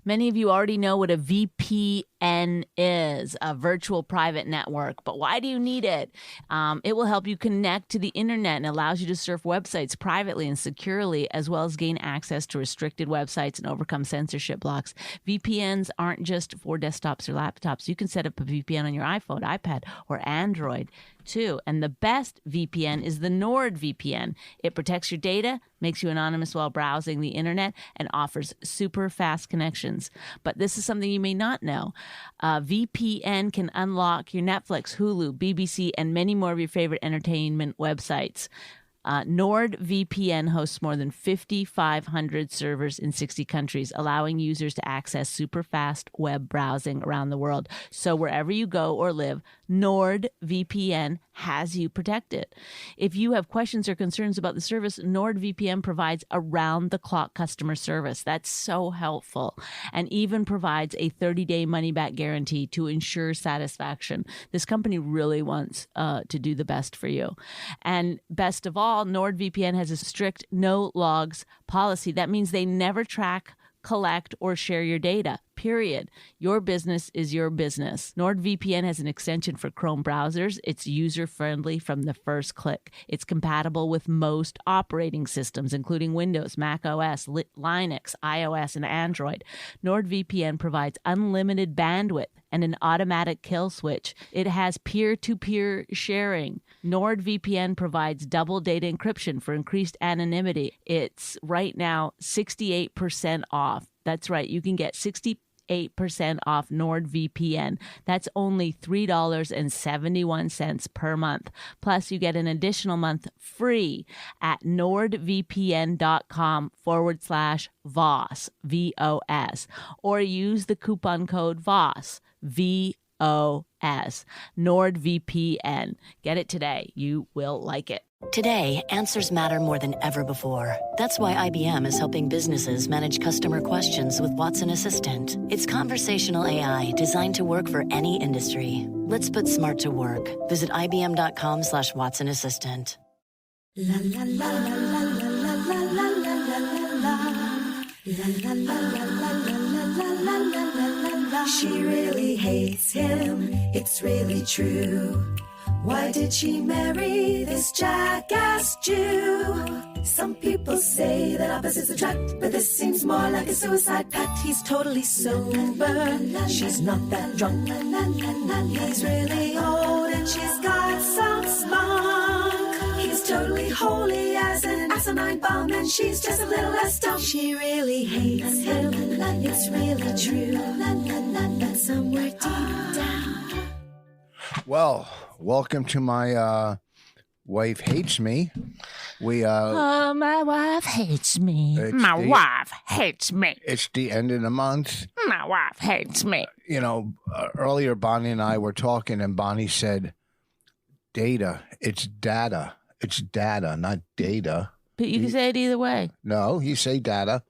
Many of you already know what a VPN is, a virtual private network, but why do you need it? It will help you connect to the internet and allows you to surf websites privately and securely, as well as gain access to restricted websites and overcome censorship blocks. VPNs aren't just for desktops or laptops. You can set up a VPN on your iPhone, iPad, or Android too. And the best VPN is the NordVPN. It protects your data, makes you anonymous while browsing the internet, and offers super fast connections. But this is something you may not know. VPN can unlock your Netflix, Hulu, BBC, and many more of your favorite entertainment websites. NordVPN hosts more than 5,500 servers in 60 countries, allowing users to access super fast web browsing around the world. So wherever you go or live, NordVPN has you protected. If you have questions or concerns about the service, NordVPN provides around-the-clock customer service. That's so helpful, and even provides a 30-day money-back guarantee to ensure satisfaction. This company really wants to do the best for you. And best of all, NordVPN has a strict no logs policy. That means they never track, collect, or share your data, period. Your business is your business. NordVPN has an extension for Chrome browsers. It's user-friendly from the first click. It's compatible with most operating systems, including Windows, Mac OS, Linux, iOS, and Android. NordVPN provides unlimited bandwidth and an automatic kill switch. It has peer-to-peer sharing. NordVPN provides double data encryption for increased anonymity. It's right now 68% off. That's right. You can get 68% off NordVPN. That's only $3.71 per month. Plus, you get an additional month free at nordvpn.com/VOS, VOS, or use the coupon code VOS, VOS, NordVPN. Get it today. You will like it. Today, answers matter more than ever before. That's why IBM is helping businesses manage customer questions with Watson Assistant. It's conversational AI designed to work for any industry. Let's put smart to work. Visit IBM.com/Watson Assistant. La la la la la la la la la la la la la la. She really hates him. It's really true. Why did she marry this jackass Jew? Some people say that opposites attract, but this seems more like a suicide pact. He's totally sober, she's not that drunk. He's really old and she's got some spunk. He's totally holy as an asinine bomb, and she's just a little less dumb. She really hates him, it's really true, but somewhere deep down. Well, welcome to my Wife Hates Me. My wife hates me. Wife hates me. It's the end of the month. My wife hates me. You know, earlier Bonnie and I were talking, and Bonnie said, data. It's data. It's data, not data. But you can say it either way. No, you say data.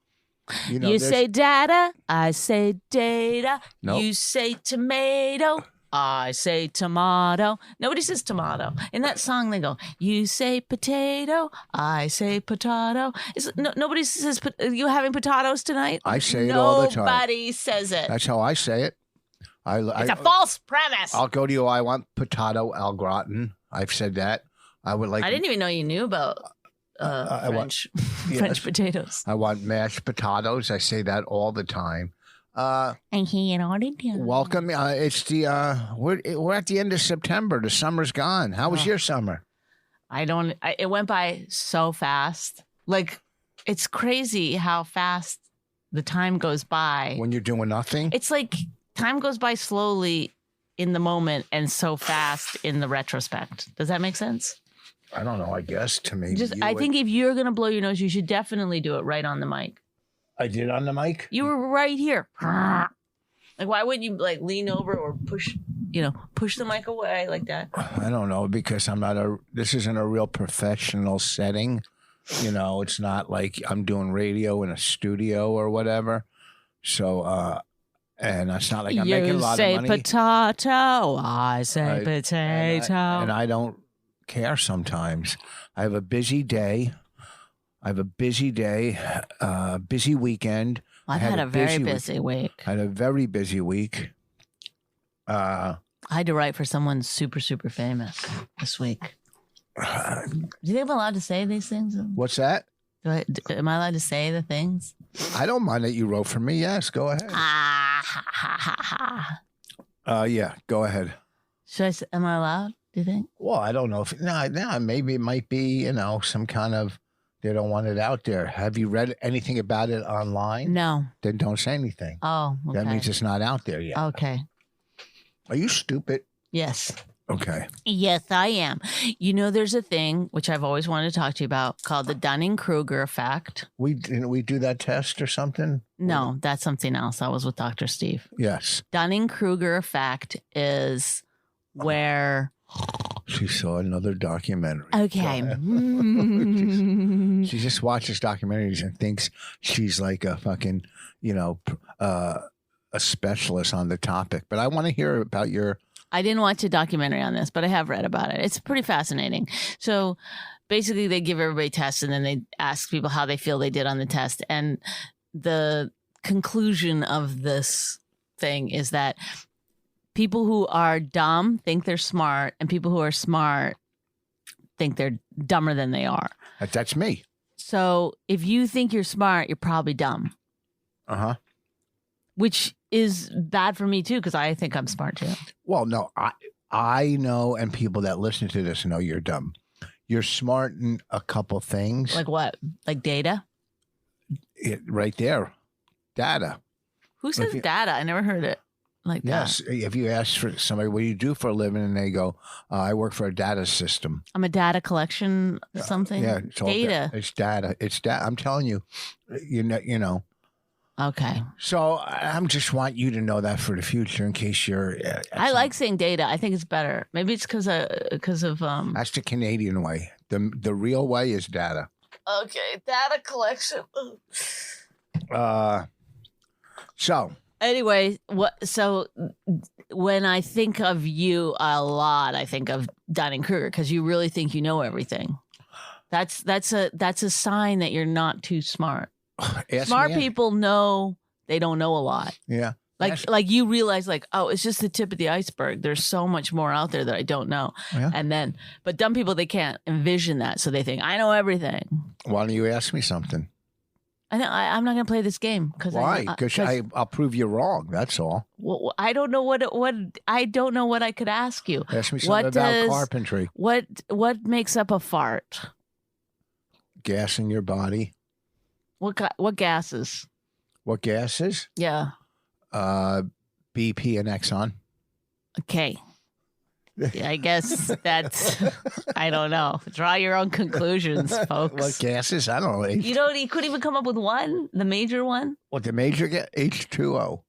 You know, you say data, I say data. Nope. You say tomato, I say tomato. Nobody says tomato. In that song, they go, you say potato, I say potato. Nobody says, you having potatoes tonight? I say it all the time. Nobody says it. That's how I say it. It's a false premise. I'll go to you. I want potato au gratin. I've said that. I would like. I didn't even know you knew about French potatoes. I want mashed potatoes. I say that all the time. Welcome. It's the we're at the end of September. The summer's gone. How was your summer? It went by so fast. Like, it's crazy how fast the time goes by when you're doing nothing. It's like time goes by slowly in the moment and so fast in the retrospect. Does that make sense? I don't know. I guess to me, I think if you're gonna blow your nose, you should definitely do it right on the mic. I did on the mic. You were right here. Like, why wouldn't you like lean over or push the mic away like that? I don't know, because this isn't a real professional setting. You know, it's not like I'm doing radio in a studio or whatever. So, and it's not like I'm making a lot of money. You say potato, I say potato. And I don't care sometimes. I have a busy day. Busy weekend. I've had a very busy week. I had a very busy week. I had to write for someone super, super famous this week. Do you think I'm allowed to say these things? What's that? Am I allowed to say the things? I don't mind that you wrote for me. Yes, go ahead. Yeah, go ahead. Am I allowed? Do you think? Well, I don't know if maybe it might be, some kind of they don't want it out there. Have you read anything about it online? No. Then don't say anything. Oh, okay. That means it's not out there yet. Okay. Are you stupid? Yes. Okay. Yes, I am. There's a thing which I've always wanted to talk to you about called the Dunning-Kruger effect. Didn't we do that test or something? No, that's something else. I was with Dr. Steve. Yes. Dunning-Kruger effect is where... She saw another documentary. Okay. She just watches documentaries and thinks she's like a fucking, a specialist on the topic. But I want to hear about your... I didn't watch a documentary on this, but I have read about it. It's pretty fascinating. So basically they give everybody tests and then they ask people how they feel they did on the test. And the conclusion of this thing is that people who are dumb think they're smart and people who are smart think they're dumber than they are. That's me. So if you think you're smart, you're probably dumb. Uh-huh. Which is bad for me, too, because I think I'm smart, too. Well, no, I know, and people that listen to this know you're dumb. You're smart in a couple things. Like what? Like data? Right there. Data. Who says data? I never heard it like that. Yes. If you ask for somebody, what do you do for a living? And they go, I work for a data system. I'm a data collection something? Yeah. It's all data. It's data. It's data. I'm telling you, you know. Okay. So I just want you to know that for the future in case you're... I like saying data. I think it's better. Maybe it's because of... That's the Canadian way. The real way is data. Okay. Data collection. So... Anyway, so when I think of you a lot, I think of Dunning-Kruger because you really think you know everything. That's a sign that you're not too smart. Smart people know they don't know a lot. Yeah. Like you realize it's just the tip of the iceberg. There's so much more out there that I don't know. Yeah. But dumb people, they can't envision that. So they think, I know everything. Why don't you ask me something? I'm not going to play this game. Why? Because I'll prove you wrong. That's all. Well, I don't know what I could ask you. Ask me something about carpentry. What makes up a fart? Gas in your body. What gases? What gases? Yeah. BP and Exxon. Okay. I guess that's, I don't know. Draw your own conclusions, folks. What gases? I don't know. You couldn't even come up with one? The major one? What, the major gas? H2O.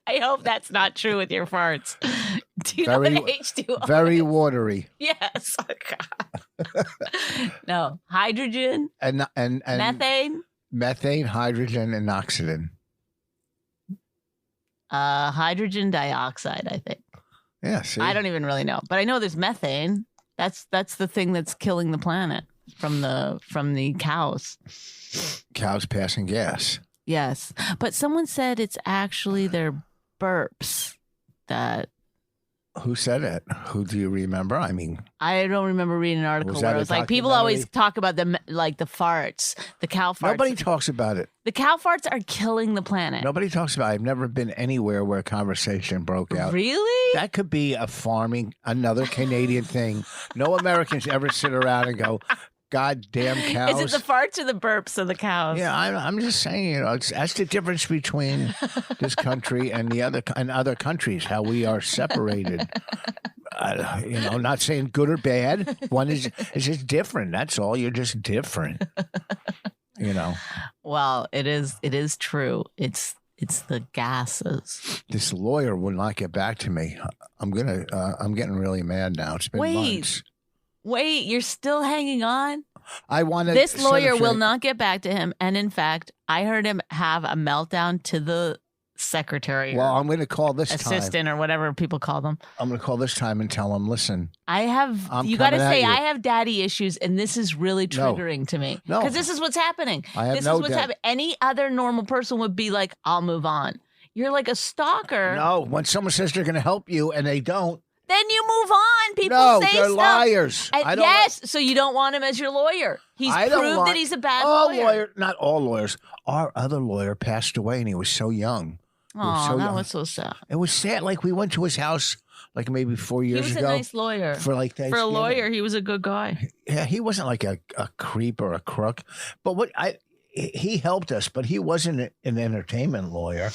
I hope that's not true with your farts. Do you know what H2O Very is? watery. Yes. Oh, God. No. Hydrogen? And methane? Methane, hydrogen, and oxygen. Hydrogen dioxide, I think. Yeah, see? I don't even really know. But I know there's methane. That's the thing that's killing the planet from the cows. Cows passing gas. Yes. But someone said it's actually their burps that... Who said it? Who do you remember? I mean... I don't remember reading an article where it was like, people always talk about the farts, the cow farts. Nobody talks about it. The cow farts are killing the planet. Nobody talks about it. I've never been anywhere where a conversation broke out. Really? That could be another Canadian thing. No Americans ever sit around and go, goddamn cows. Is it the farts or the burps of the cows? Yeah, I'm just saying, that's the difference between this country and other countries, how we are separated. Not saying good or bad. One is just different. That's all. You're just different. Well, it is true. It's the gases. This lawyer will not get back to me. I'm getting really mad now. It's been months. Wait, you're still hanging on? This lawyer will not get back to him. And in fact, I heard him have a meltdown to the secretary Well, or I'm going to call this time. assistant or whatever people call them. I'm going to call this time and tell him, listen. I have, I'm you got to coming at say, you. I have daddy issues, and this is really No. triggering to me. No. Because this is what's happening. I have this no is what's dad- happening. Any other normal person would be like, I'll move on. You're like a stalker. No, when someone says they're going to help you and they don't. Then you move on. People No, say they're stuff. liars. And I don't yes, so you don't want him as your lawyer. He's I don't proved want- that he's a bad all lawyer. Not all lawyers. Our other lawyer passed away and he was so young. Oh, so that young. was so sad. It was sad. Like we went to his house like maybe 4 He years was ago. a nice lawyer. For like For a Thanksgiving. lawyer, he was a good guy. Yeah, he wasn't like a creep or a crook. But he helped us, but he wasn't an entertainment lawyer.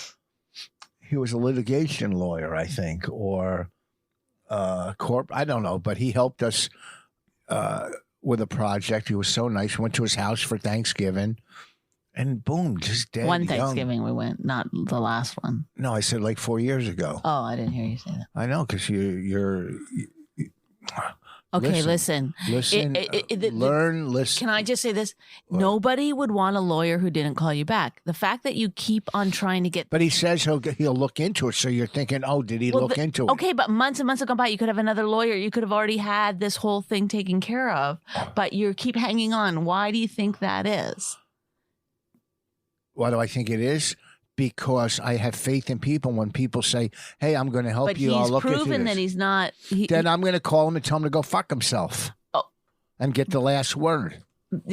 He was a litigation lawyer, I think, or I don't know, but he helped us with a project. He was so nice. We went to his house for Thanksgiving, and boom, just dead. One young. Thanksgiving we went, not the last one. No, I said like 4 years ago. Oh, I didn't hear you say that. I know, because you're. Okay, listen. Listen, learn, listen. Can I just say this? What? Nobody would want a lawyer who didn't call you back. The fact that you keep on trying to get. But he says he'll look into it. So you're thinking, oh, did he look into it? Okay, but months and months have gone by. You could have another lawyer. You could have already had this whole thing taken care of, but you keep hanging on. Why do you think that is? Why do I think it is? Because I have faith in people. When people say, hey, I'm going to help But you, I'll he's look into proven this. that he's not. Then I'm going to call him and tell him to go fuck himself. Oh. And get the last word.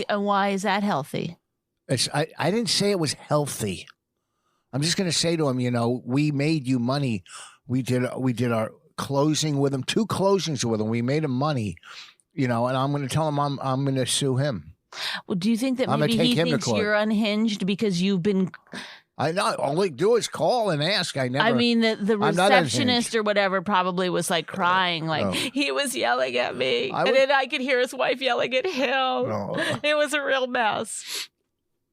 And why is that healthy? I didn't say it was healthy. I'm just going to say to him, we made you money. We did our closing with him, 2 closings with him. We made him money, and I'm going to tell him I'm going to sue him. Well, do you think that I'm gonna maybe take he him to thinks court. you're unhinged because you've been? I know. All I do is call and ask. I never. I mean, the I'm not receptionist unhinged. or whatever probably was like crying, like No. he was yelling at me, I and would- then I could hear his wife yelling at him. No. It was a real mess.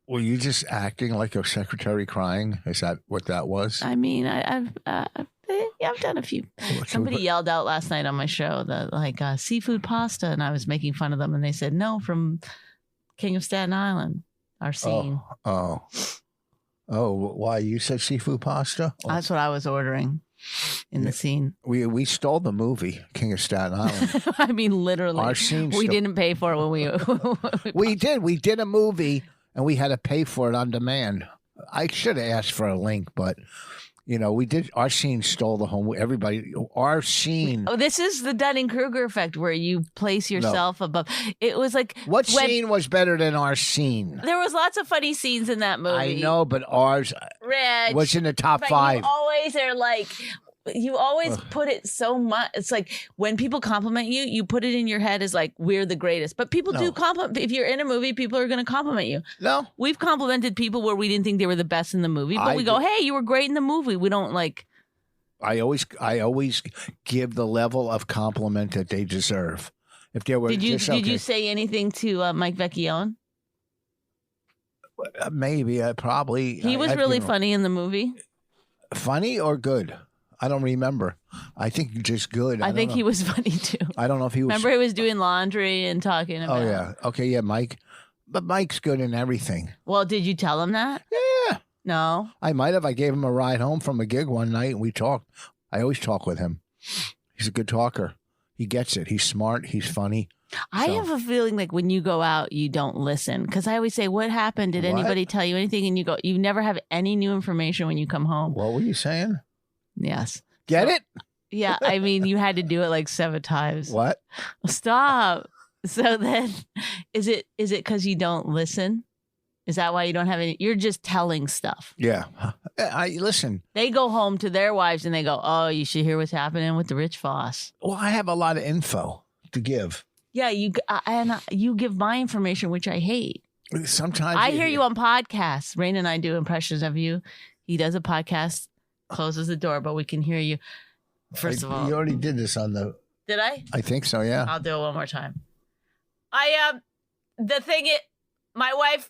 Were you just acting like a secretary crying? Is that what that was? I mean, I've done a few. Somebody yelled out last night on my show that seafood pasta, and I was making fun of them, and they said no from King of Staten Island, our scene. Oh, why? You said seafood pasta? Oh, That's what I was ordering in the scene. we stole the movie, King of Staten Island. I mean, literally. Our scene we still- didn't pay for it when we. We did. We did a movie, and we had to pay for it on demand. I should have asked for a link, but we did. Our scene stole the whole. Everybody, our scene. Oh, this is the Dunning-Kruger effect where you place yourself above. It was like What when- scene was better than our scene? There was lots of funny scenes in that movie. I know, but ours Rich, was in the top but 5. You always are like. You always put it so much. It's like when people compliment you, you put it in your head as like, we're the greatest. But people do No. compliment. If you're in a movie, people are going to compliment you. No, We've complimented people where we didn't think they were the best in the movie, but I we go, do. hey, you were great in the movie. We don't like. I always give the level of compliment that they deserve. If they were Did you just okay, say anything to Mike Vecchione? maybe, probably. He was I've really given- funny in the movie. Funny or good? I don't remember. I think just good. I think don't he know. was funny too. I don't know if he was. Remember, he was doing laundry and talking about. Oh yeah. Okay. Yeah, Mike. But Mike's good in everything. Well, did you tell him that? Yeah. No. I might have. I gave him a ride home from a gig one night, and we talked. I always talk with him. He's a good talker. He gets it. He's smart. He's funny. I So- have a feeling like when you go out, you don't listen. Because I always say, what happened? Did What? anybody tell you anything? And you go, you never have any new information when you come home. What were you saying? Yes. Get So- it? Yeah. I mean, you had to do it like 7 times. What? Stop. So then is it because you don't listen? Is that why you don't have any? You're just telling stuff. Yeah. I listen. They go home to their wives and they go, oh, you should hear what's happening with the Rich Foss. Well, I have a lot of info to give. Yeah, you give my information, which I hate. Sometimes I hear you on podcasts. Rain and I do impressions of you. He does a podcast, closes the door, but we can hear you. First of all, you already did this on the. did I? I think so. Yeah. I'll do it one more time. The thing is, my wife,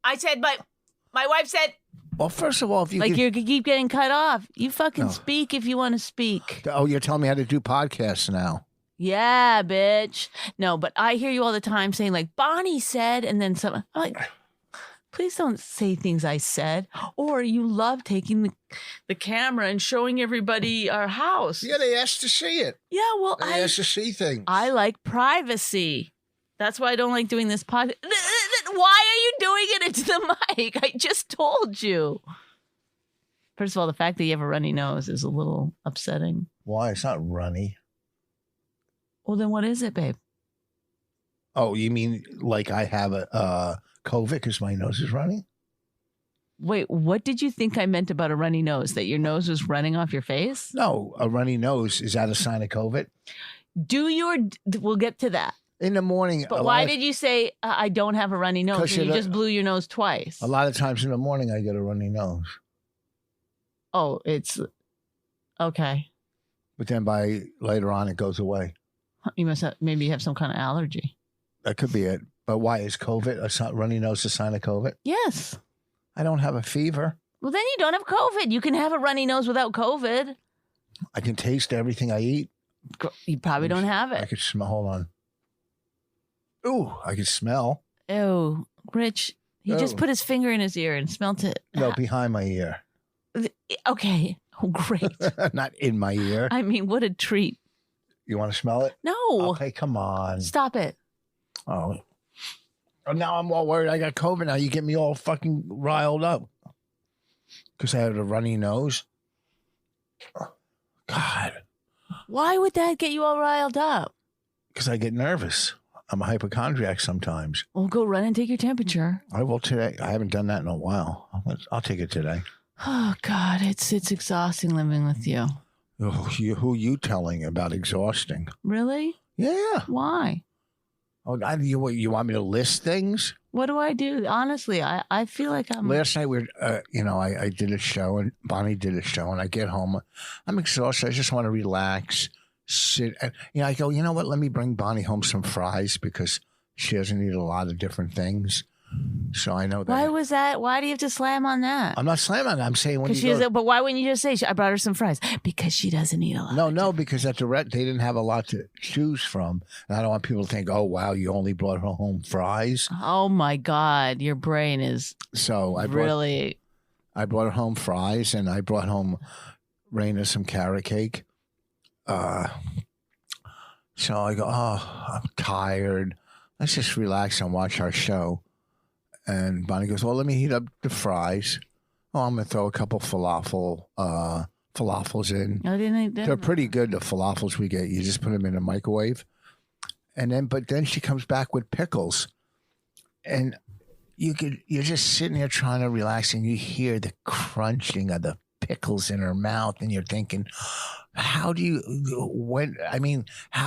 I said, but my wife said, Well, first of all, if you like could- you keep getting cut off. You fucking No. speak if you want to speak. Oh, you're telling me how to do podcasts now. Yeah, bitch. No, but I hear you all the time saying like Bonnie said, and then some. I'm like, Please don't say things I said. Or you love taking the camera and showing everybody our house. Yeah, they asked to see it. Yeah, well, They asked to see things. I like privacy. That's why I don't like doing this podcast. Why are you doing it into the mic? I just told you. First of all, the fact that you have a runny nose is a little upsetting. Why? It's not runny. Well, then what is it, babe? Oh, you mean like I have a COVID because my nose is running? Wait, what did you think I meant about a runny nose? That your nose was running off your face? No, a runny nose. Is that a sign of COVID? We'll get to that. In the morning. But why did you say I don't have a runny nose? You just blew your nose twice. A lot of times in the morning I get a runny nose. Oh, it's okay. But then by later on it goes away. You must have, maybe you have some kind of allergy. That could be it. But why is COVID runny nose a sign of COVID? Yes. I don't have a fever. Well, then you don't have COVID. You can have a runny nose without COVID. I can taste everything I eat. You probably don't have I it. could smell. Hold on. Ooh, I can smell. Ew, Rich. He just put his finger in his ear and smelled it. No, behind my ear. Okay. Oh, great. Not in my ear. I mean, what a treat. You want to smell it? No. Okay, come on. Stop it. Oh. Now I'm all worried. I got COVID now. You get me all fucking riled up. Because I have a runny nose. Oh, God. Why would that get you all riled up? Because I get nervous. I'm a hypochondriac sometimes. Well, go run and take your temperature. I will today. I haven't done that in a while. I'll take it today. Oh, God. It's exhausting living with you. Oh, who you telling about exhausting? Really? Yeah. Why? Oh, you want me to list things? What do I do? Honestly, I feel like I'm... Last night, I did a show, and Bonnie did a show, and I get home. I'm exhausted. I just want to relax, sit. And, I go, you know what? Let me bring Bonnie home some fries because she doesn't eat a lot of different things. So I know that. Why was that? Why do you have to slam on that? I'm not slamming. I'm saying when you go... But why wouldn't you just say, I brought her some fries? Because she doesn't eat a lot. No, because at the they didn't have a lot to choose from. And I don't want people to think, oh, wow, you only brought her home fries. Oh, my God. Your brain is I brought her home fries, and I brought home Raina some carrot cake. So I go, oh, I'm tired. Let's just relax and watch our show. And Bonnie goes, well, let me heat up the fries. Oh, I'm going to throw a couple falafels in. I didn't eat that. They're pretty good, the falafels we get. You just put them in the microwave. But then she comes back with pickles. And you're just sitting there trying to relax, and you hear the crunching of the pickles in her mouth, and you're thinking, how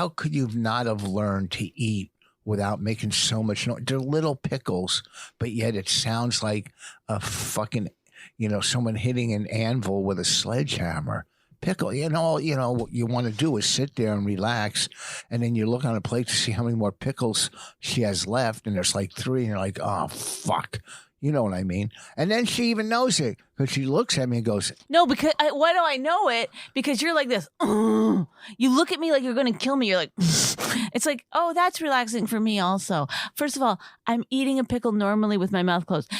could you not have learned to eat without making so much noise? They're little pickles, but yet it sounds like a fucking, someone hitting an anvil with a sledgehammer. Pickle, what you want to do is sit there and relax, and then you look on a plate to see how many more pickles she has left, and there's like 3, and you're like, oh, fuck. You know what I mean? And then she even knows it because she looks at me and goes, no, because why do I know it? Because you're like this. You look at me like you're going to kill me. You're like, it's like, oh, that's relaxing for me also. First of all, I'm eating a pickle normally with my mouth closed.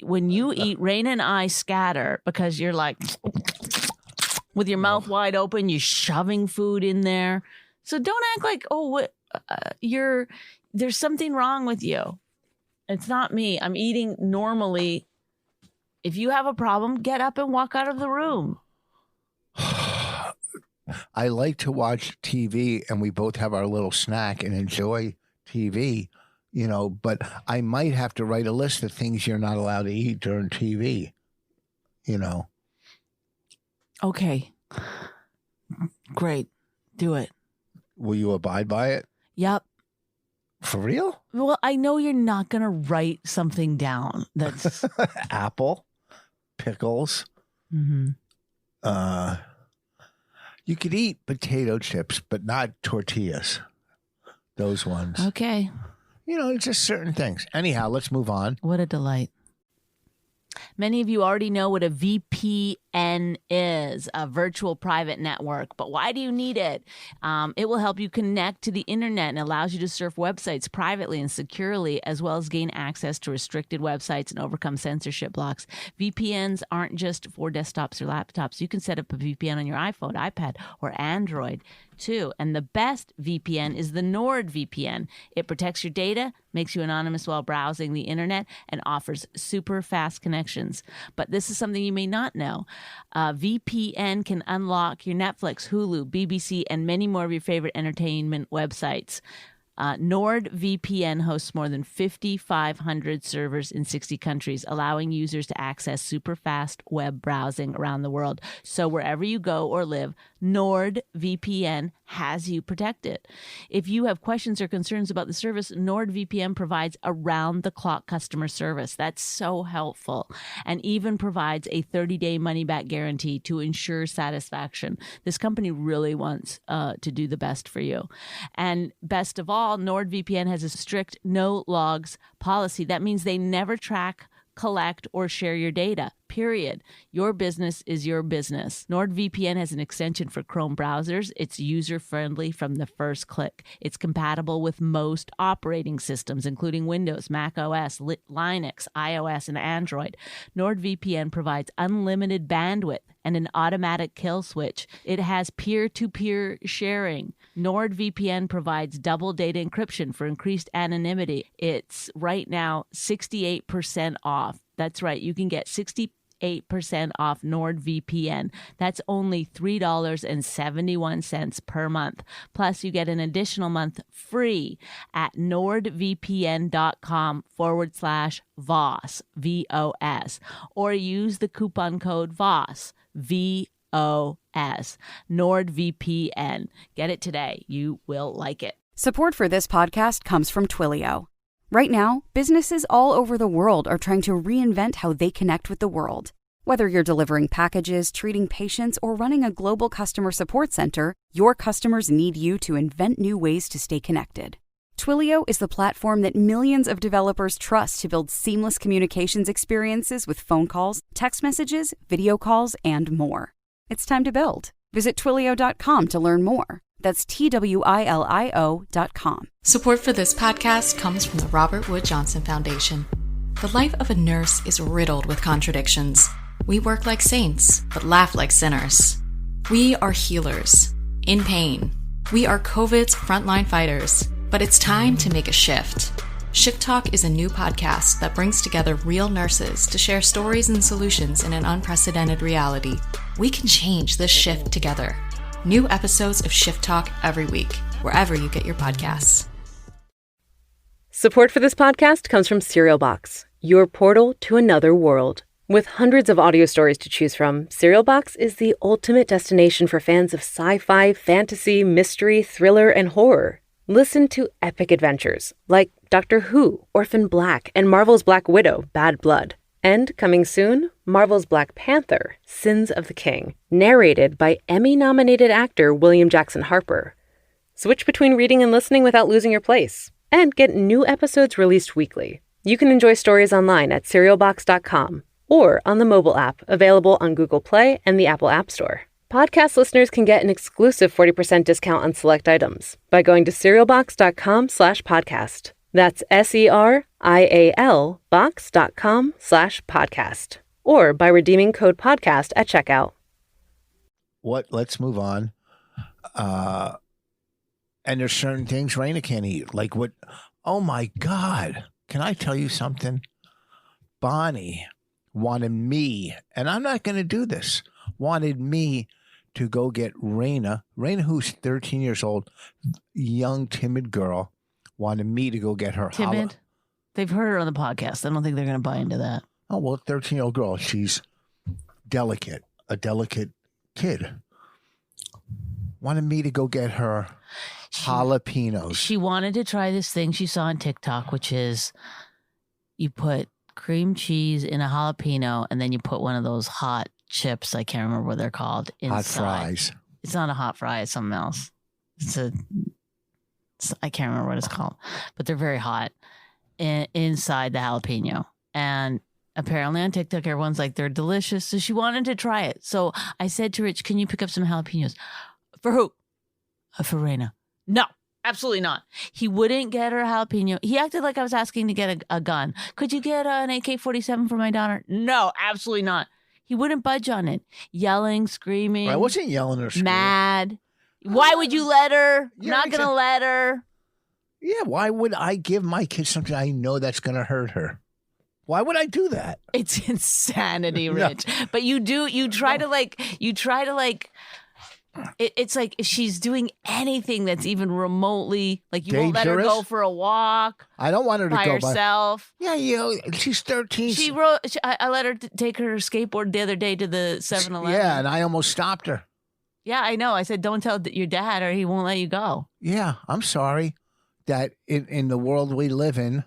When you eat, Raina and I scatter because you're like, with your mouth wide open, you're shoving food in there. So don't act like, there's something wrong with you. It's not me. I'm eating normally. If you have a problem, get up and walk out of the room. I like to watch TV, and we both have our little snack and enjoy TV, but I might have to write a list of things you're not allowed to eat during TV, Okay. Great. Do it. Will you abide by it? Yep. For real? Well, I know you're not going to write something down that's... Apple, pickles. Mm-hmm. You could eat potato chips, but not tortillas. Those ones. Okay. It's just certain things. Anyhow, let's move on. What a delight. Many of you already know what a VPN is a virtual private network. But why do you need it? It will help you connect to the internet and allows you to surf websites privately and securely, as well as gain access to restricted websites and overcome censorship blocks. VPNs aren't just for desktops or laptops. You can set up a VPN on your iPhone, iPad, or Android too. And the best VPN is the NordVPN. It protects your data, makes you anonymous while browsing the internet, and offers super fast connections. But this is something you may not know. VPN can unlock your Netflix, Hulu, BBC, and many more of your favorite entertainment websites. NordVPN hosts more than 5,500 servers in 60 countries, allowing users to access super fast web browsing around the world. So wherever you go or live, NordVPN has you protected. If you have questions or concerns about the service, NordVPN provides around-the-clock customer service. That's so helpful, and even provides a 30-day money-back guarantee to ensure satisfaction. This company really wants to do the best for you. And best of all, NordVPN has a strict no logs policy. That means they never track, collect, or share your data, period. Your business is your business. NordVPN has an extension for Chrome browsers. It's user-friendly from the first click. It's compatible with most operating systems, including Windows, Mac OS, Linux, iOS, and Android. NordVPN provides unlimited bandwidth and an automatic kill switch. It has peer-to-peer sharing. NordVPN provides double data encryption for increased anonymity. It's right now 68% off. That's right. You can get 68% off NordVPN. That's only $3.71 per month. Plus, you get an additional month free at nordvpn.com/VOS, VOS, or use the coupon code VOS, VOS, NordVPN. Get it today. You will like it. Support for this podcast comes from Twilio. Right now, businesses all over the world are trying to reinvent how they connect with the world. Whether you're delivering packages, treating patients, or running a global customer support center, your customers need you to invent new ways to stay connected. Twilio is the platform that millions of developers trust to build seamless communications experiences with phone calls, text messages, video calls, and more. It's time to build. Visit Twilio.com to learn more. That's TWILIO.com. Support for this podcast comes from the Robert Wood Johnson Foundation. The life of a nurse is riddled with contradictions. We work like saints, but laugh like sinners. We are healers, in pain. We are COVID's frontline fighters, but it's time to make a shift. Shift Talk is a new podcast that brings together real nurses to share stories and solutions in an unprecedented reality. We can change this shift together. New episodes of Shift Talk every week, wherever you get your podcasts. Support for this podcast comes from Serial Box, your portal to another world. With hundreds of audio stories to choose from, Serial Box is the ultimate destination for fans of sci-fi, fantasy, mystery, thriller, and horror. Listen to epic adventures like Doctor Who, Orphan Black, and Marvel's Black Widow, Bad Blood. And coming soon, Marvel's Black Panther, Sins of the King, narrated by Emmy-nominated actor William Jackson Harper. Switch between reading and listening without losing your place, and get new episodes released weekly. You can enjoy stories online at serialbox.com or on the mobile app available on Google Play and the Apple App Store. Podcast listeners can get an exclusive 40% discount on select items by going to serialbox.com/podcast. That's SERIAL box.com/podcast, or by redeeming code podcast at checkout. Let's move on. And there's certain things Raina can't eat. Like what? Oh my God. Can I tell you something? Bonnie wanted me, and I'm not going to do this, wanted me to go get Raina, who's 13 years old, young, timid girl, wanted me to go get her. Timid? They've heard her on the podcast. I don't think they're going to buy into that. Oh, well, 13-year-old girl. She's delicate, a delicate kid. Wanted me to go get her jalapenos. She wanted to try this thing she saw on TikTok, which is you put cream cheese in a jalapeno and then you put one of those hot chips. I can't remember what they're called. Inside. Hot fries. It's not a hot fry. It's something else. I can't remember what it's called, but they're very hot inside the jalapeno. And apparently on TikTok, everyone's like, they're delicious. So she wanted to try it. So I said to Rich, can you pick up some jalapenos? For who? For Raina. No, absolutely not. He wouldn't get her jalapeno. He acted like I was asking to get a gun. Could you get an AK-47 for my daughter? No, absolutely not. He wouldn't budge on it. Yelling, screaming. I wasn't yelling or screaming. Mad. Why would you let her? Yeah, Not going to let her. Yeah, why would I give my kid something I know that's going to hurt her? Why would I do that? It's insanity, Rich. But you try to like, it's like if she's doing anything that's even remotely, like you won't let her go for a walk. I don't want her to by go herself. Yeah, she's 13. I let her take her skateboard the other day to the 7-Eleven. Yeah, and I almost stopped her. Yeah, I know. I said, don't tell your dad or he won't let you go. Yeah, I'm sorry that in the world we live in,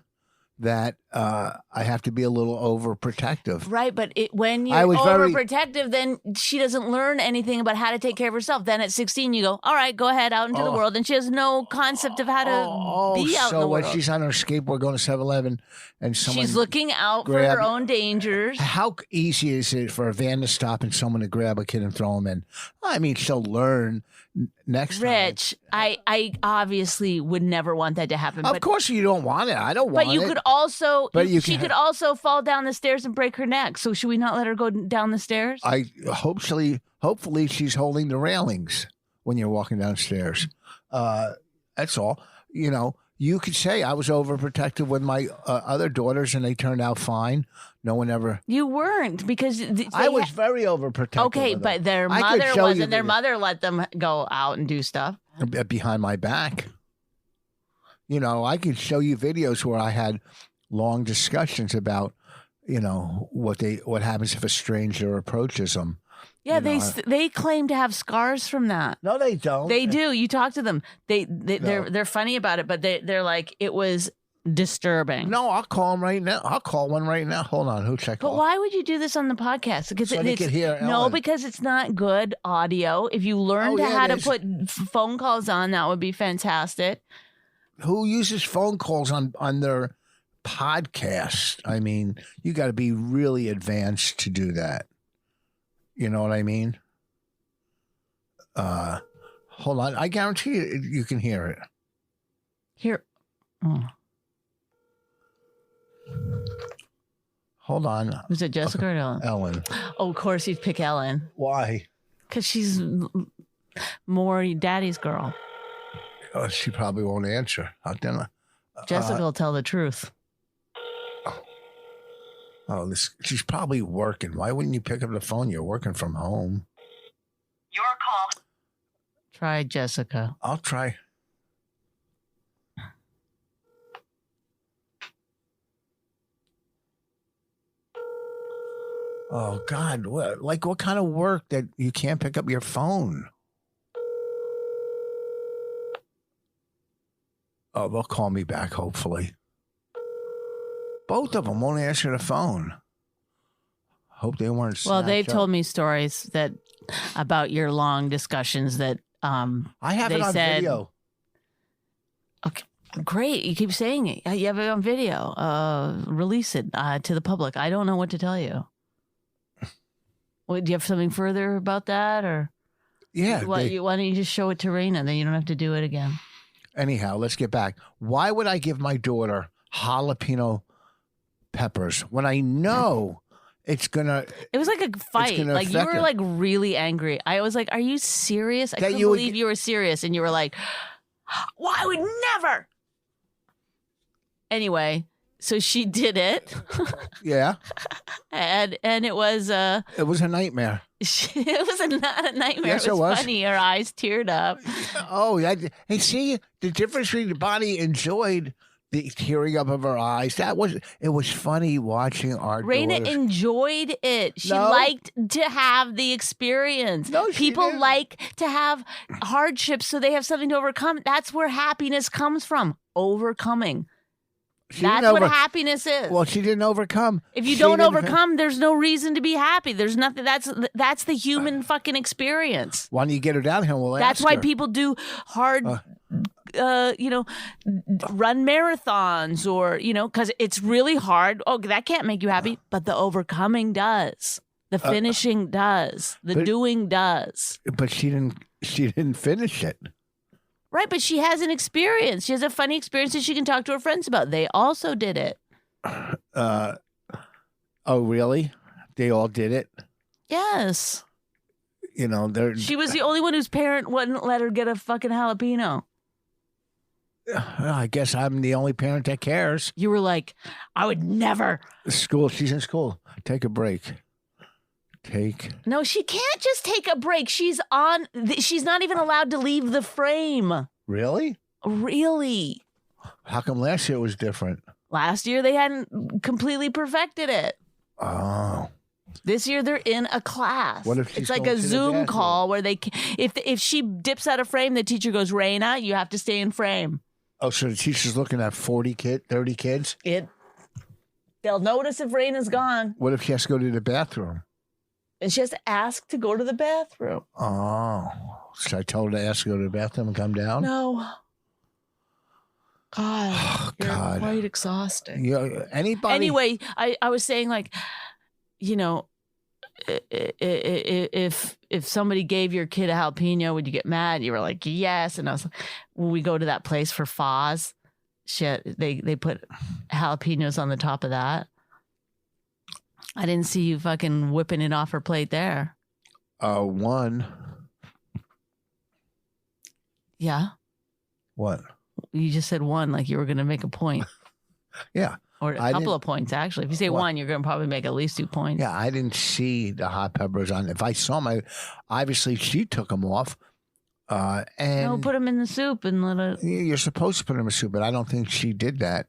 that I have to be a little overprotective. Right, but when you're overprotective, then she doesn't learn anything about how to take care of herself. Then at 16, you go, all right, go ahead out into the world. And she has no concept of how to be out in the world. So when she's on her skateboard going to 7-Eleven and someone... She's looking out for her own dangers. How easy is it for a van to stop and someone to grab a kid and throw him in? I mean, she'll learn next time. Rich, I obviously would never want that to happen. Of course you don't want it. I don't want it. But you could also... She could also fall down the stairs and break her neck. So should we not let her go down the stairs? Hopefully she's holding the railings when you're walking downstairs. That's all. You know, you could say I was overprotective with my other daughters and they turned out fine. No one ever. You weren't because I was very overprotective. Okay, but their mother wasn't. Their mother let them go out and do stuff behind my back. You know, I could show you videos where I had long discussions about, you know, what happens if a stranger approaches them. Yeah, they claim to have scars from that. No, they don't. They do. You talk to them. They're funny about it, but they're like, it was disturbing. No, I'll call them right now. I'll call one right now. Hold on, who checked? But why would you do this on the podcast? Because so they could hear Ellen. No, because it's not good audio. If you learned how to put phone calls on, that would be fantastic. Who uses phone calls on their podcast? I mean, you got to be really advanced to do that. You know what I mean? Hold on. I guarantee you can hear it. Here. Oh. Hold on. Was it Jessica or Ellen? Ellen. Oh, of course you'd pick Ellen. Why? Because she's more daddy's girl. Oh, she probably won't answer. Jessica will tell the truth. She's probably working. Why wouldn't you pick up the phone? You're working from home. Your call. Try Jessica. I'll try. Oh, God. What kind of work that you can't pick up your phone? Oh, they'll call me back, hopefully. Both of them won't answer the phone. Hope they weren't. Well, they've told me stories about your long discussions that I have it on video. Okay, great. You keep saying it. You have it on video. Release it to the public. I don't know what to tell you. Do you have something further about that, or yeah? Why don't you just show it to Raina? Then you don't have to do it again. Anyhow, let's get back. Why would I give my daughter jalapeno peppers when I know it's gonna? It was like a fight. Like you were like really angry. I was like, "Are you serious?" I couldn't believe you were serious, and you were like, "Well, I would never." Anyway, so she did it. Yeah. And it was a nightmare. It was not a nightmare. Yes, it was funny. Her eyes teared up. Oh, yeah. And see, the difference between Bonnie enjoyed the tearing up of her eyes. It was funny watching our Raina daughters. Enjoyed it. She liked to have the experience. No, people didn't. like to have hardships so they have something to overcome. That's where happiness comes from. Overcoming. That's what happiness is. Well, she didn't overcome. If you don't overcome, there's no reason to be happy. There's nothing. That's the human fucking experience. Why don't you get her down here? We'll That's ask why her. people do hard run marathons or, because it's really hard. Oh, that can't make you happy, but the overcoming does. The finishing does. The doing does. But she didn't finish it. Right, but she has an experience. She has a funny experience that she can talk to her friends about. They also did it. Oh, really? They all did it? Yes. She was the only one whose parent wouldn't let her get a fucking jalapeno. I guess I'm the only parent that cares. You were like, I would never. She's in school. Take a break. No, she can't just take a break. She's not even allowed to leave the frame. Really? Really? How come last year was different? Last year they hadn't completely perfected it. Oh. This year they're in a class. What if she's it's like going a to the Zoom bathroom? call where if she dips out of frame, the teacher goes, Raina, you have to stay in frame. Oh, so the teacher's looking at 30 kids? They'll notice if Raina's gone. What if she has to go to the bathroom? And she has to ask to go to the bathroom. Oh. So I told her to ask to go to the bathroom and come down? No. God, Oh, you're God. quite exhausting. Anybody? Anyway, I was saying, like, if somebody gave your kid a jalapeno, would you get mad? You were like, yes. And I was like, when we go to that place for Foz, shit, they put jalapenos on the top of that. I didn't see you fucking whipping it off her plate there. One. Yeah. What? You just said one, like you were going to make a point. Yeah. Or a couple of points, actually. If you say one, you're going to probably make at least 2 points. Yeah, I didn't see the hot peppers on. If I saw obviously she took them off. And no, put them in the soup and let it. You're supposed to put them in the soup, but I don't think she did that.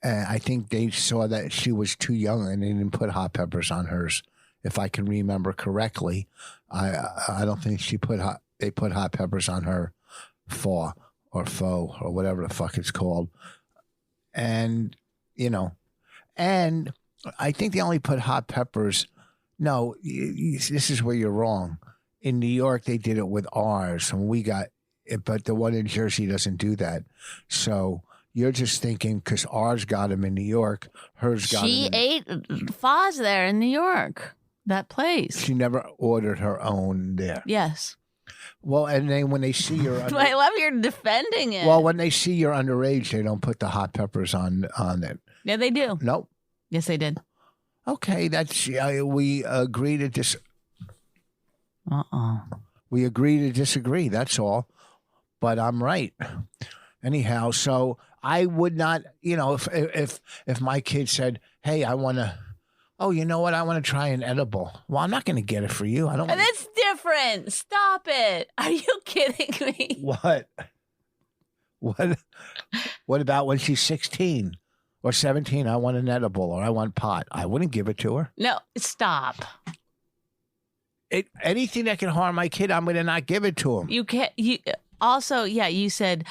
I think they saw that she was too young and they didn't put hot peppers on hers. If I can remember correctly, I don't think they put hot peppers on her faux or whatever the fuck it's called. And, and I think they only put hot peppers. No, this is where you're wrong. In New York, they did it with ours and we got it, but the one in Jersey doesn't do that. So you're just thinking because ours got them in New York, hers got them. She ate Foz there in New York, that place. She never ordered her own there. Yes. Well, and then when they see you're I love you're defending it. Well, when they see you're underage, they don't put the hot peppers on it. Yeah, they do. Nope. Yes, they did. Okay, we agree to We agree to disagree. That's all. But I'm right. Anyhow, so I would not, if my kid said, "Hey, I want to." Oh, you know what? I want to try an edible. Well, I'm not going to get it for you. I don't. That's different. Stop it. Are you kidding me? What? What about when she's 16 or 17? I want an edible or I want pot. I wouldn't give it to her. No, stop. Anything that can harm my kid, I'm going to not give it to him. You can't. You said.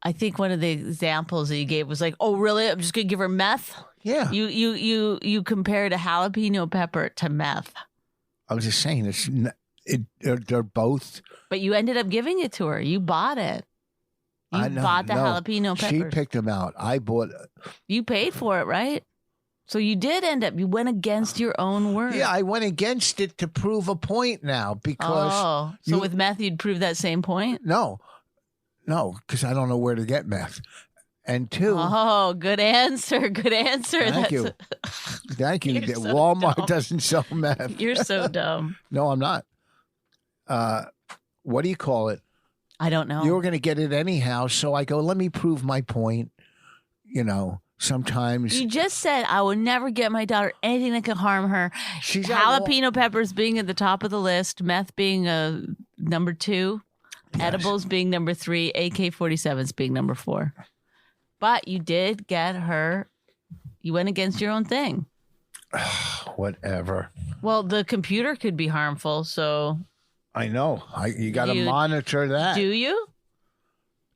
I think one of the examples that you gave was like, "Oh, really? I'm just going to give her meth." Yeah. You compared a jalapeno pepper to meth. I was just saying they're both. But you ended up giving it to her. You bought it. You bought the jalapeno peppers. She picked them out. I bought. You paid for it, right? So you did you went against your own word. Yeah, I went against it to prove a point now because. So with meth, you'd prove that same point? No, because I don't know where to get meth. And two. Oh, good answer. Good answer. Thank you. Thank you. You're so Walmart dumb. doesn't sell meth. You're so dumb. No, I'm not. What do you call it? I don't know. You were going to get it anyhow. So I go, let me prove my point. Sometimes. You just said I would never get my daughter anything that could harm her. She's jalapeno peppers being at the top of the list, meth being number 2, yes. Edibles being number 3, AK-47s being number 4. But you did get her. You went against your own thing. Whatever. Well, the computer could be harmful, so. I know. You got to monitor that. Do you?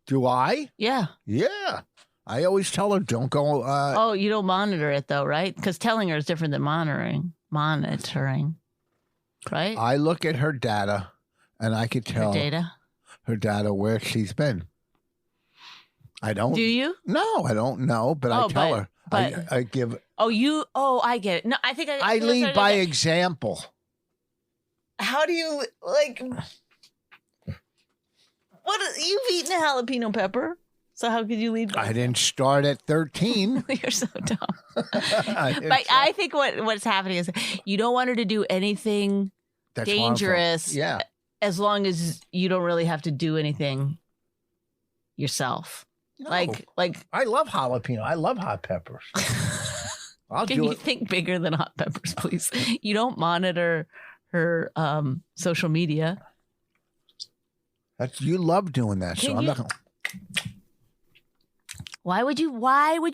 Do I? Yeah. Yeah. I always tell her, don't go. You don't monitor it, though, right? Because telling her is different than monitoring. Right? I look at her data, and I could tell. Her data? Her data, where she's been. I don't. Do you? No, I don't know, but I tell her. But I give. I get it. No, I think I lead by example. How do you like? You've eaten a jalapeno pepper, so how could you lead? I didn't start at 13. You're so dumb. I think what's happening is you don't want her to do anything That's dangerous. harmful. Yeah. As long as you don't really have to do anything yourself. No. Like I love jalapeno. I love hot peppers. I'll can do you it. think bigger than hot peppers, please? You don't monitor her social media. You love doing that, so I'm not gonna. Why would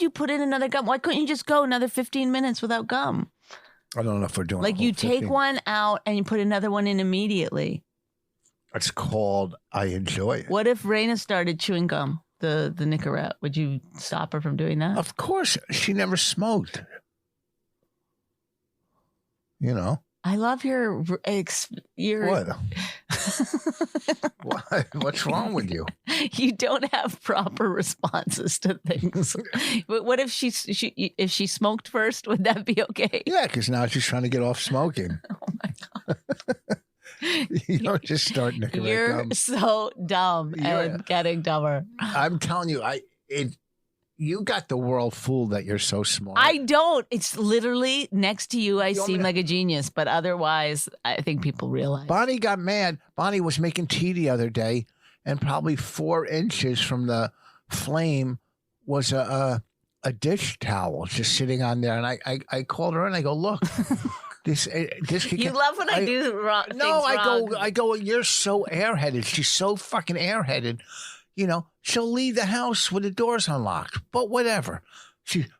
you put in another gum? Why couldn't you just go another 15 minutes without gum? I don't know if we're doing Like you take one out and you put another one in immediately. It's called I enjoy it. What if Raina started chewing gum, the Nicorette? Would you stop her from doing that? Of course, she never smoked. You know. I love your What? What? What's wrong with you? You don't have proper responses to things. But what if if she smoked first? Would that be okay? Yeah, because now she's trying to get off smoking. Oh my god! You don't just start nicking You're so dumb and getting dumber. I'm telling you, you got the world fooled that you're so smart. I don't. It's literally next to you. I seem like a genius, but otherwise, I think people realize. Bonnie got mad. Bonnie was making tea the other day, and probably 4 inches from the flame was a dish towel just sitting on there. And I called her and I go, look, this could You love when I do wrong. No, things I go. You're so airheaded. She's so fucking airheaded. You know, she'll leave the house with the doors unlocked, but whatever.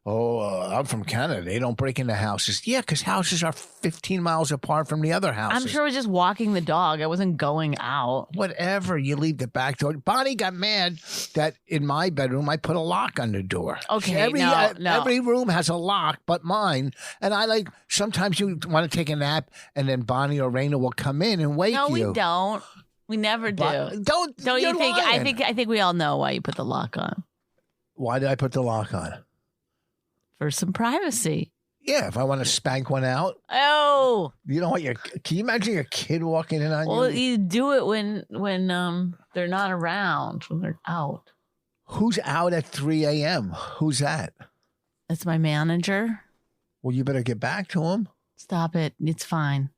I'm from Canada. They don't break into houses. Yeah, because houses are 15 miles apart from the other houses. I'm sure I was just walking the dog. I wasn't going out. Whatever. You leave the back door. Bonnie got mad that in my bedroom I put a lock on the door. Okay, every room has a lock but mine. And sometimes you want to take a nap and then Bonnie or Raina will come in and wake you. No, we don't. We never do. Don't you think? Lying. I think we all know why you put the lock on. Why did I put the lock on? For some privacy. Yeah, if I want to spank one out. Oh. You know what? Can you imagine your kid walking in on you? Well, you do it when they're not around, when they're out. Who's out at 3 a.m.? Who's that? That's my manager. Well, you better get back to him. Stop it. It's fine.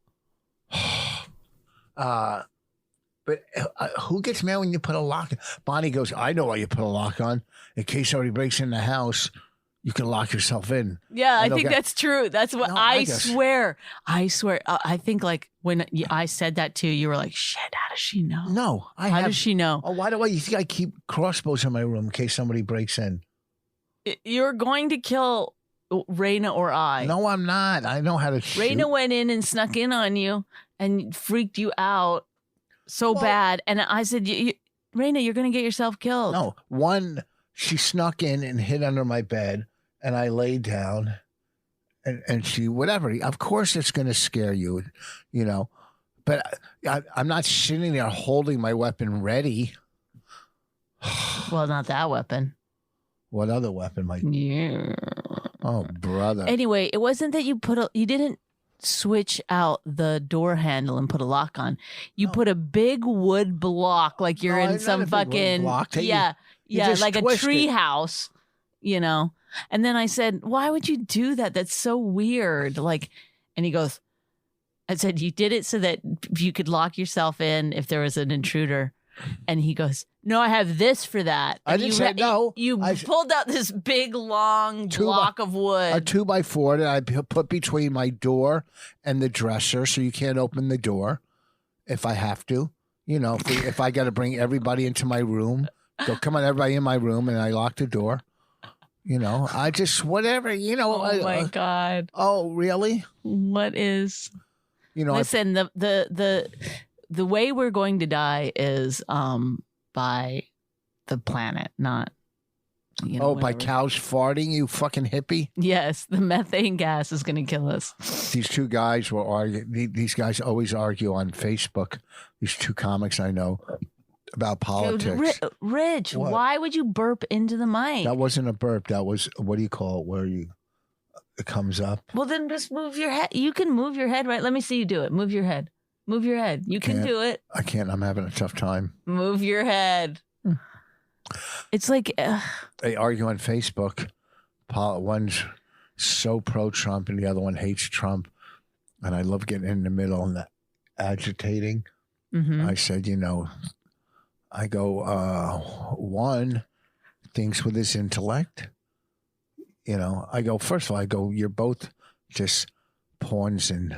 But who gets mad when you put a lock on? Bonnie goes, I know why you put a lock on. In case somebody breaks in the house, you can lock yourself in. Yeah, I think that's true. That's what I swear. I swear. I think like when I said that to you, you were like, shit, how does she know? No. How does she know? Oh, why do you think I keep crossbows in my room in case somebody breaks in? You're going to kill Raina or I. No, I'm not. I know how to shoot. Raina went in and snuck in on you and freaked you out so bad. And I said, Raina, you're going to get yourself killed. No. One, she snuck in and hid under my bed, and I laid down, and she, whatever. Of course it's going to scare you, you know. But I'm not sitting there holding my weapon ready. Well, not that weapon. What other weapon might? Yeah. Oh, brother. Anyway, it wasn't that you didn't switch out the door handle and put a lock on. You put a big wood block like you're in some fucking like a tree house, you know. And then I said, "Why would you do that? That's so weird." Like, and he goes, I said, "You did it so that you could lock yourself in if there was an intruder." And he goes, "No, I have this for that." And I didn't say no. You pulled out this big, long block of wood. A 2x4 that I put between my door and the dresser so you can't open the door if I have to. You know, if I got to bring everybody into my room, go, come on, everybody in my room, and I lock the door. You know, I just, whatever, you know. Oh, my God. Oh, really? What is... You know, listen, the way we're going to die is by the planet, not, you know, by cows farting, you fucking hippie? Yes, the methane gas is going to kill us. These two guys were arguing. These guys always argue on Facebook. These two comics I know about politics. Rich, What? why would you burp into the mic? That wasn't a burp. That was, what do you call it? Where it comes up. Well, then just move your head. You can move your head, right? Let me see you do it. Move your head. Move your head. You can do it. I can't. I'm having a tough time. Move your head. It's like They argue on Facebook. One's so pro-Trump and the other one hates Trump. And I love getting in the middle and agitating. I said, I go, one thinks with his intellect. I go, first of all, you're both just pawns in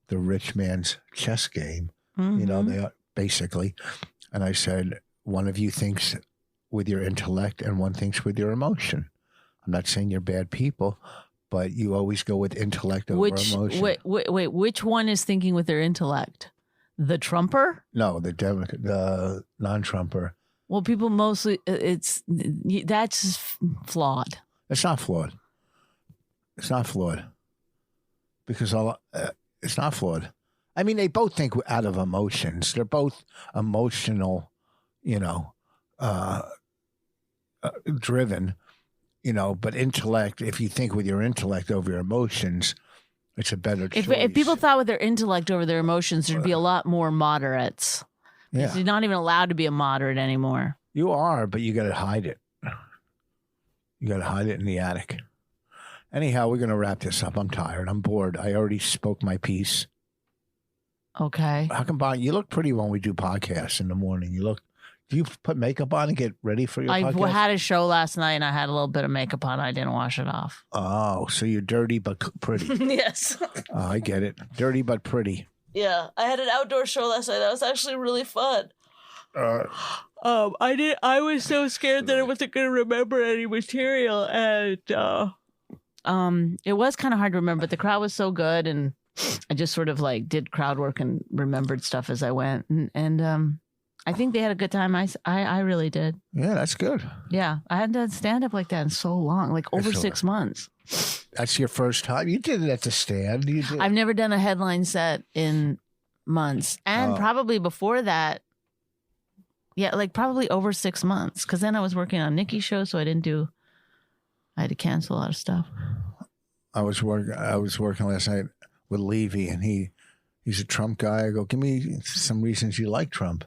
the rich man's chess game. They are basically. And I said, one of you thinks with your intellect and one thinks with your emotion. I'm not saying you're bad people, but you always go with intellect over emotion. Wait, which one is thinking with their intellect? The Trumper? No, the non-Trumper. Well, people mostly, that's flawed. It's not flawed. It's not flawed. Because it's not flawed. I mean, they both think out of emotions. They're both emotional, driven, but intellect, if you think with your intellect over your emotions, it's a better choice. If people thought with their intellect over their emotions, there'd be a lot more moderates. Yeah. You're not even allowed to be a moderate anymore. You are, but you got to hide it. You got to hide it in the attic. Anyhow, we're going to wrap this up. I'm tired. I'm bored. I already spoke my piece. Okay. How come, Bonnie, you look pretty when we do podcasts in the morning. Do you put makeup on and get ready for your podcast? I had a show last night and I had a little bit of makeup on. I didn't wash it off. Oh, so you're dirty but pretty. Yes. Oh, I get it. Dirty but pretty. Yeah. I had an outdoor show last night. That was actually really fun. I was so scared that I wasn't going to remember any material, and it was kind of hard to remember, but the crowd was so good, and I just sort of did crowd work and remembered stuff as I went, and I think they had a good time. I really did. Yeah, that's good. Yeah, I hadn't done stand up like that in so long, over 6 months. That's your first time. You did it at the Stand. I've never done a headline set in months, and probably before that. Yeah, probably over 6 months. Because then I was working on Nikki's show, so I had to cancel a lot of stuff. I was working last night with Levy, and he's a Trump guy. I go, give me some reasons you like Trump.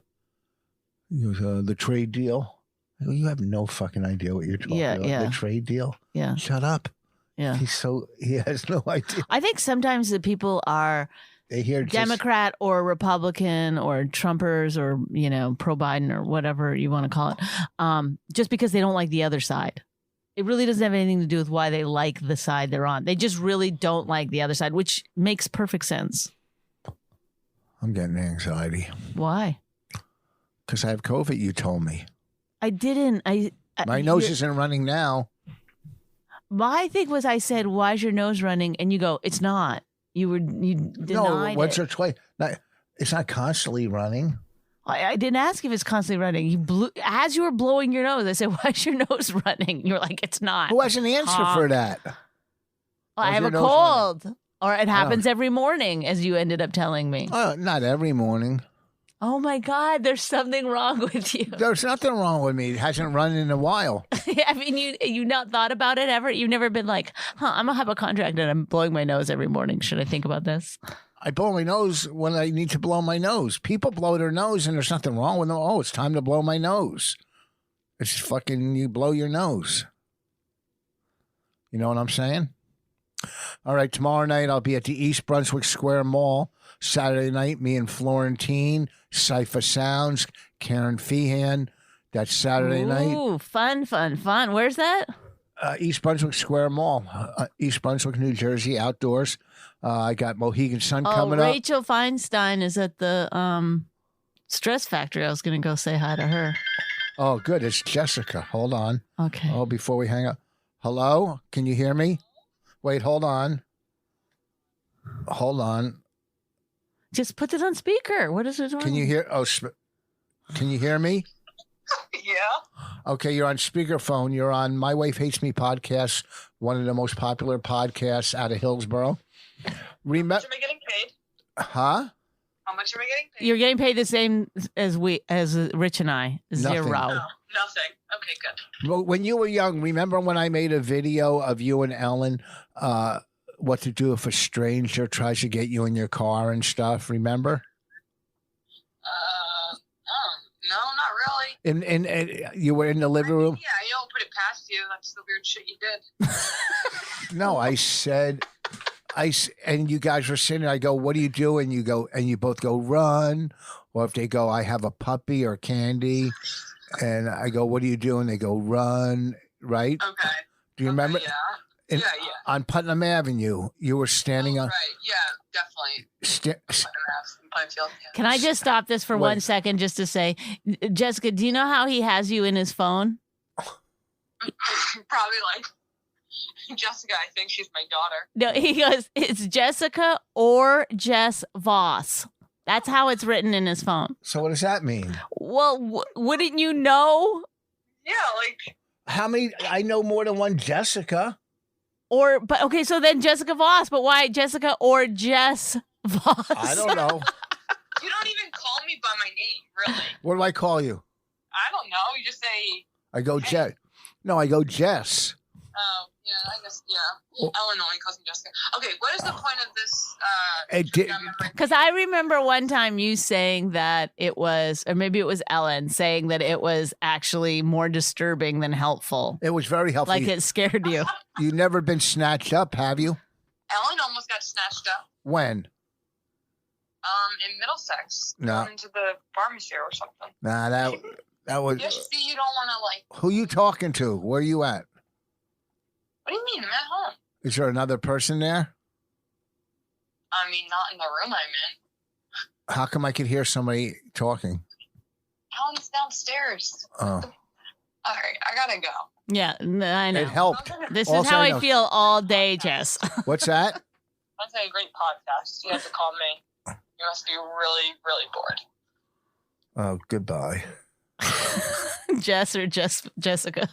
He goes, the trade deal. I go, you have no fucking idea what you're talking about. Yeah. The trade deal? Yeah. Shut up. Yeah. He has no idea. I think sometimes the people are they hear Democrat or Republican or Trumpers or, pro Biden or whatever you want to call it, just because they don't like the other side. It really doesn't have anything to do with why they like the side they're on. They just really don't like the other side, which makes perfect sense. I'm getting anxiety. Why? Because I have COVID, you told me. I didn't. My nose isn't running now. My thing was I said, why's your nose running? And you go, it's not. You denied no, what's it. your choice? It's not constantly running. I didn't ask if it's constantly running. As you were blowing your nose, I said, why's your nose running? You're like, it's not. Who has an answer for that? Well, I have a cold. Running? Or it happens every morning, as you ended up telling me. Not every morning. Oh, my God. There's something wrong with you. There's nothing wrong with me. It hasn't run in a while. I mean, you not thought about it ever? You've never been like, I'm a hypochondriac and I'm blowing my nose every morning. Should I think about this? I blow my nose when I need to blow my nose. People blow their nose and there's nothing wrong with them. Oh, it's time to blow my nose. It's fucking, you blow your nose. You know what I'm saying? All right, tomorrow night I'll be at the East Brunswick Square Mall. Saturday night, me and Florentine, Cypher Sounds, Karen Feehan. That's Saturday night. Ooh, fun. Where's that? East Brunswick Square Mall, East Brunswick, New Jersey, outdoors. I got Mohegan Sun coming up. Rachel Feinstein is at the Stress Factory. I was going to go say hi to her. Oh, good. It's Jessica. Hold on. Okay. Oh, before we hang up. Hello? Can you hear me? Wait, hold on. Hold on. Just put it on speaker. What is it on? Can you hear? Can you hear me? Yeah. Okay, you're on speakerphone. You're on My Wife Hates Me podcast, one of the most popular podcasts out of Hillsborough. Am I getting paid? Huh? How much am I getting paid? You're getting paid the same as Rich and I. Nothing. Zero. Oh, nothing. Okay, good. Well, when you were young, remember when I made a video of you and Ellen, what to do if a stranger tries to get you in your car and stuff? Remember? No, not really. And you were in the living room. Yeah, I don't put it past you. That's the weird shit you did. No, I said, and you guys were sitting there. I go, what do you do? And you go, and you both go, run. Or if they go, I have a puppy or candy. And I go, what do you do? And they go, run. Right? Okay. Do you remember? Yeah. And Yeah. on Putnam Avenue, you were standing on. Right. Yeah, definitely. Pinefield, yeah. Can I just stop this for 1 second just to say, Jessica, do you know how he has you in his phone? Probably like Jessica. I think she's my daughter. No, he goes, it's Jessica or Jess Voss. That's how it's written in his phone. So what does that mean? Well, wouldn't you know? Yeah, like How many? I know more than one Jessica. But okay, so then Jessica Voss, but why Jessica or Jess Voss? I don't know. you don't even call me by my name, really. What do I call you? I don't know. You just say. I go Jess. No, I go Jess. Oh, yeah, I guess, yeah. Ellen only calls me Jessica. Okay, what is the point of this? Because I remember one time you saying that it was, or maybe it was Ellen saying that it was actually more disturbing than helpful. It was very helpful. Like it scared you. You've never been snatched up, have you? Ellen almost got snatched up. When? In Middlesex. No. Going to the pharmacy or something. Nah, that was. Yeah, see, you don't want to like. Who you talking to? Where you at? What do you mean? I'm at home. Is there another person there? I mean, not in the room I'm in. How come I could hear somebody talking? Ellen's downstairs. Oh. All right, I gotta go. Yeah, I know. It helped. This Also, is how I I know. feel all day, Jess. What's that? That's a great podcast. You have to call me. You must be really, really bored. Oh, goodbye. Jess or Jessica.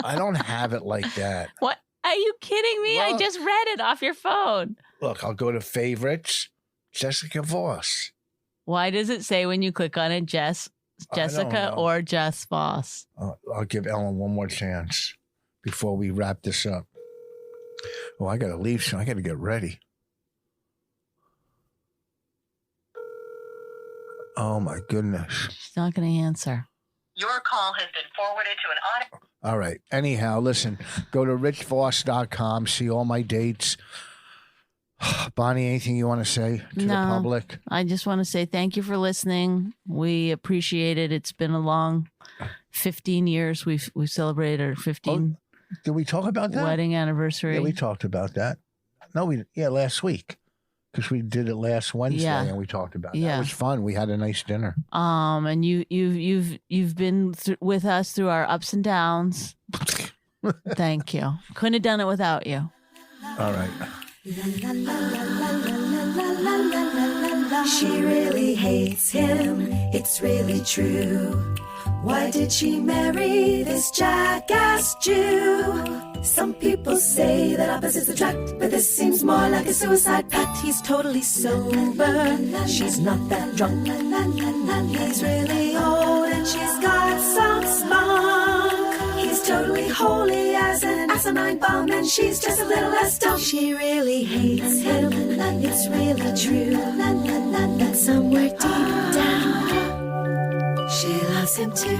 I don't have it like that. What? Are you kidding me? I What? just read it off your phone. Look, I'll go to favorites. Jessica Voss. Why does it say when you click on it, Jessica know. or Jess Voss? I'll give Ellen one more chance before we wrap this up. Oh, I got to leave soon. I got to get ready. Oh, my goodness. She's not going to answer. Your call has been forwarded to an audio. All right. Anyhow, listen, go to richvoss.com, see all my dates. Bonnie, anything you want to say to the public? I just want to say thank you for listening. We appreciate it. It's been a long 15 years. We've celebrated our 15 Did we talk about that? wedding anniversary. Yeah, we talked about that. No, last week. Because we did it last Wednesday and we talked about it. Yeah. It was fun. We had a nice dinner. And you've been with us through our ups and downs. Thank you. Couldn't have done it without you. All right. She really hates him, it's really true. Why did she marry this jackass Jew? Some people say that opposites attract, but this seems more like a suicide pact. He's totally sober, she's not that drunk. He's really old and she's got some spunk. He's totally holy as an asinine bomb, and she's just a little less dumb. She really hates him, it's really true. But somewhere deep down, she loves him too.